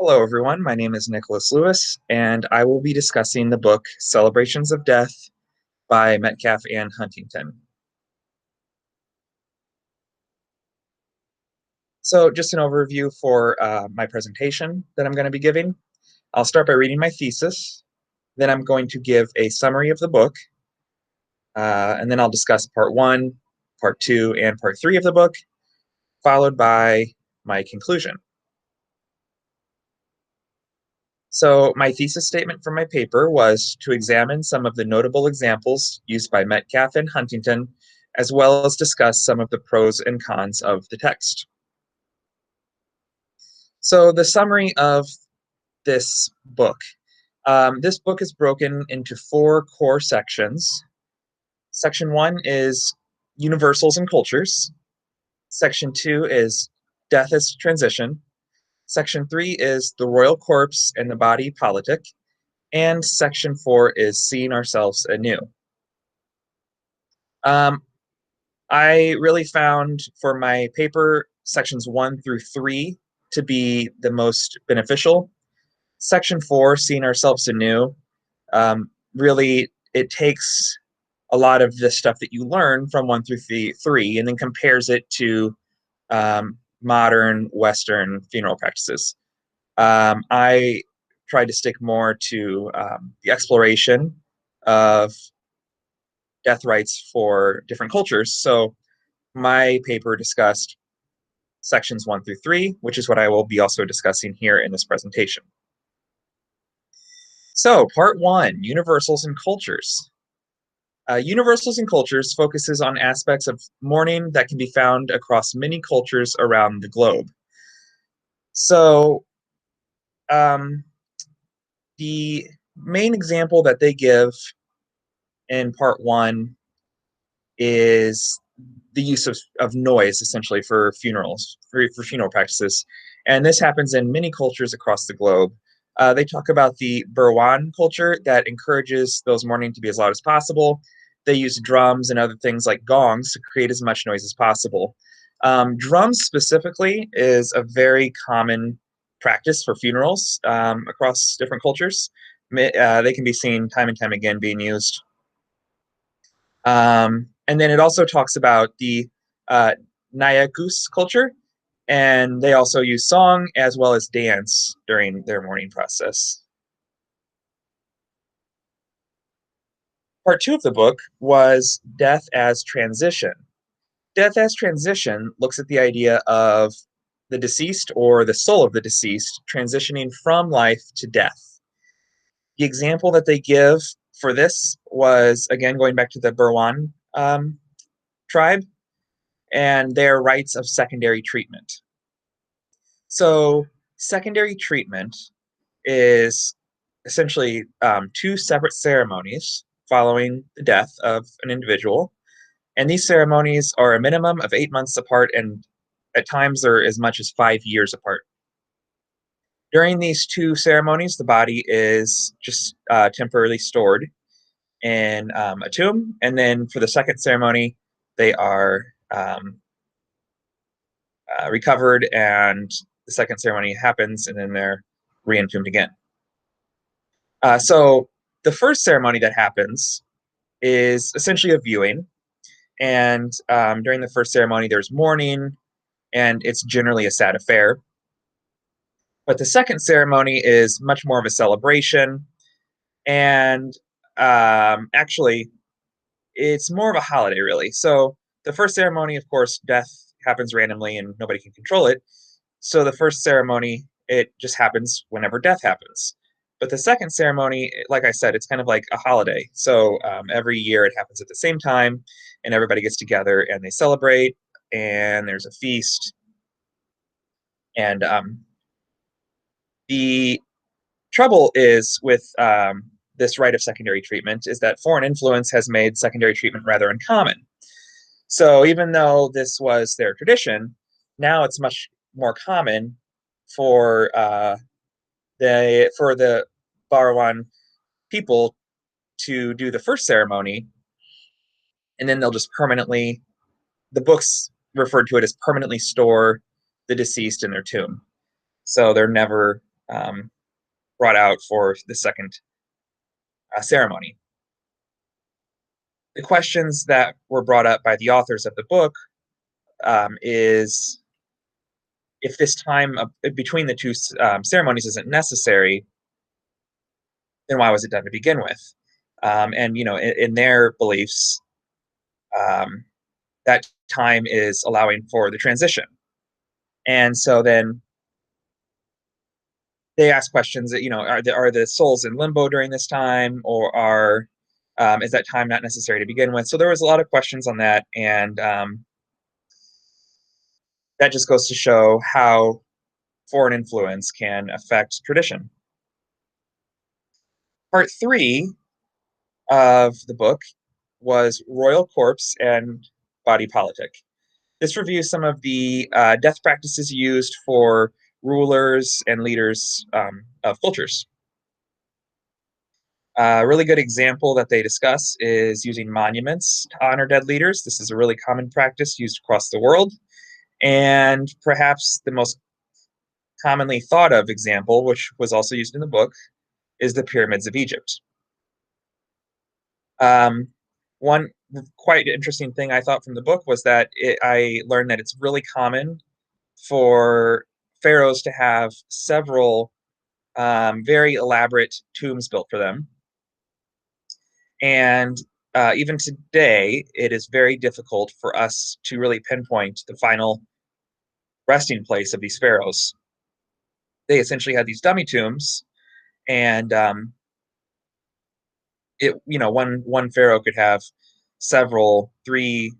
Hello, everyone. My name is Nicholas Lewis, and I will be discussing the book Celebrations of Death by Metcalf and Huntington. So, just an overview for my presentation that I'm going to be giving. I'll start by reading my thesis, then I'm going to give a summary of the book, and then I'll discuss part one, part two, and part three of the book, followed by my conclusion. So, my thesis statement for my paper was to examine some of the notable examples used by Metcalf and Huntington, as well as discuss some of the pros and cons of the text. So, the summary of this book is broken into four core sections. Section one is universals and cultures. Section two is death as transition. Section three is the royal corpse and the body politic. And section four is seeing ourselves anew. Um, I really found for my paper sections one through three to be the most beneficial. Section four, seeing ourselves anew, really it takes a lot of the stuff that you learn from one through three and then compares it to modern Western funeral practices. I tried to stick more to the exploration of death rights for different cultures. So my paper discussed sections one through three, which is what I will be also discussing here in this presentation. So part one, universals and cultures. Universals and cultures focuses on aspects of mourning that can be found across many cultures around the globe. So um, the main example that they give in part one is the use of noise essentially for funerals, for funeral practices. And this happens in many cultures across the globe. They talk about the Burwan culture that encourages those mourning to be as loud as possible. They use drums and other things like gongs to create as much noise as possible. Drums specifically is a very common practice for funerals across different cultures. They can be seen time and time again being used. And then it also talks about the uh, Nayakus culture, and they also use song as well as dance during their mourning process. Part two of the book was Death as Transition. Death as Transition looks at the idea of the deceased or the soul of the deceased transitioning from life to death. The example that they give for this was, again, going back to the Burwan tribe and their rites of secondary treatment. So, secondary treatment is essentially two separate ceremonies following the death of an individual. And these ceremonies are a minimum of 8 months apart, and at times they're as much as 5 years apart. During these two ceremonies, the body is just temporarily stored in a tomb. And then for the second ceremony, they are recovered, and the second ceremony happens, and then they're re-entombed again. So the first ceremony that happens is essentially a viewing, and during the first ceremony, there's mourning, and it's generally a sad affair. But the second ceremony is much more of a celebration, and actually, it's more of a holiday, really. So the first ceremony, of course, death happens randomly, and nobody can control it. So the first ceremony, it just happens whenever death happens. But the second ceremony, like I said, it's kind of like a holiday. So every year it happens at the same time, and everybody gets together and they celebrate, and there's a feast. And the trouble is with this rite of secondary treatment is that foreign influence has made secondary treatment rather uncommon. So even though this was their tradition, now it's much more common for the Barawan people to do the first ceremony, and then they'll just permanently, the books referred to it as permanently store the deceased in their tomb. So they're never um, brought out for the second ceremony. The questions that were brought up by the authors of the book is if this time between the two ceremonies isn't necessary, then why was it done to begin with? And in their beliefs, um, that time is allowing for the transition. And so then they ask questions that are the souls in limbo during this time, or are is that time not necessary to begin with? So there was a lot of questions on that, and that just goes to show how foreign influence can affect tradition. Part three of the book was Royal Corpse and Body Politic. This reviews some of the death practices used for rulers and leaders of cultures. A really good example that they discuss is using monuments to honor dead leaders. This is a really common practice used across the world. And perhaps the most commonly thought of example, which was also used in the book, is the pyramids of Egypt. Um, one quite interesting thing I thought from the book was that I learned that it's really common for pharaohs to have several very elaborate tombs built for them. And even today, it is very difficult for us to really pinpoint the final resting place of these pharaohs. They essentially had these dummy tombs, and one pharaoh could have several, three,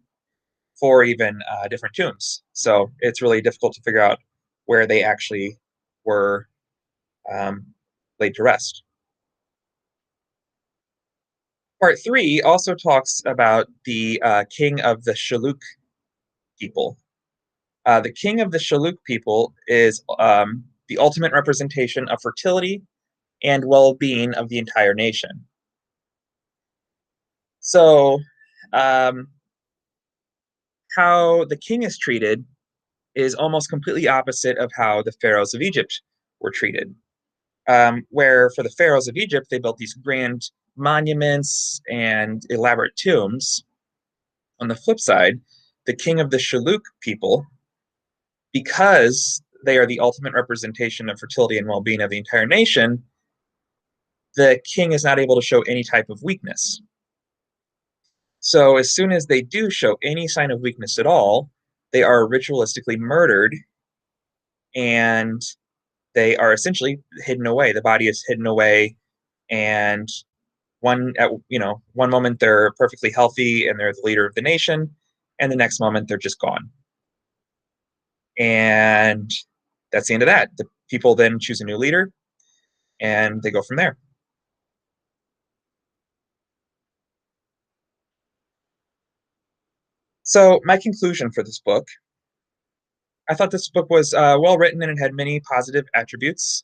four, even different tombs. So it's really difficult to figure out where they actually were um, laid to rest. Part three also talks about the king of the Shilluk people. The king of the Shilluk people is the ultimate representation of fertility and well being of the entire nation. So, um, how the king is treated is almost completely opposite of how the pharaohs of Egypt were treated. Where for the pharaohs of Egypt, they built these grand monuments and elaborate tombs. On the flip side, the king of the Shilluk people, because they are the ultimate representation of fertility and well being of the entire nation, the king is not able to show any type of weakness. So, as soon as they do show any sign of weakness at all, they are ritualistically murdered and they are essentially hidden away. The body is hidden away, and one moment they're perfectly healthy and they're the leader of the nation, and the next moment they're just gone. And that's the end of that. The people then choose a new leader, and they go from there. So, my conclusion for this book, I thought this book was well written and it had many positive attributes.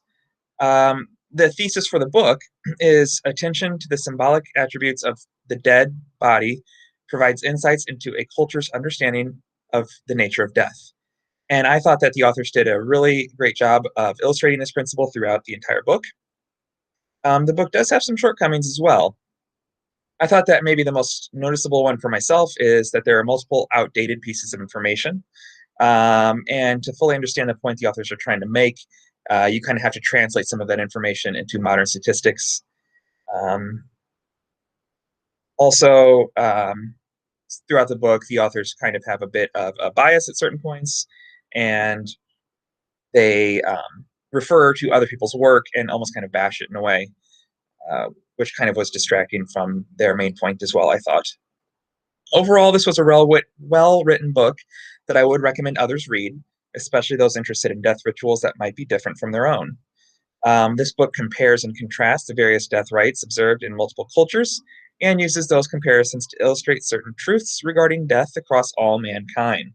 The thesis for the book is attention to the symbolic attributes of the dead body provides insights into a culture's understanding of the nature of death. And I thought that the authors did a really great job of illustrating this principle throughout the entire book. The book does have some shortcomings as well. I thought that maybe the most noticeable one for myself is that there are multiple outdated pieces of information. And to fully understand the point the authors are trying to make, you kind of have to translate some of that information into modern statistics. Um, also, throughout the book, the authors kind of have a bit of a bias at certain points, and they refer to other people's work and almost kind of bash it in a way, which kind of was distracting from their main point as well, I thought. Overall, this was a well written book that I would recommend others read, especially those interested in death rituals that might be different from their own. This book compares and contrasts the various death rites observed in multiple cultures and uses those comparisons to illustrate certain truths regarding death across all mankind.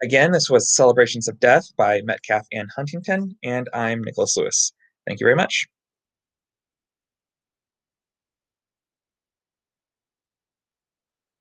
Again, this was Celebrations of Death by Metcalf and Huntington, and I'm Nicholas Lewis. Thank you very much.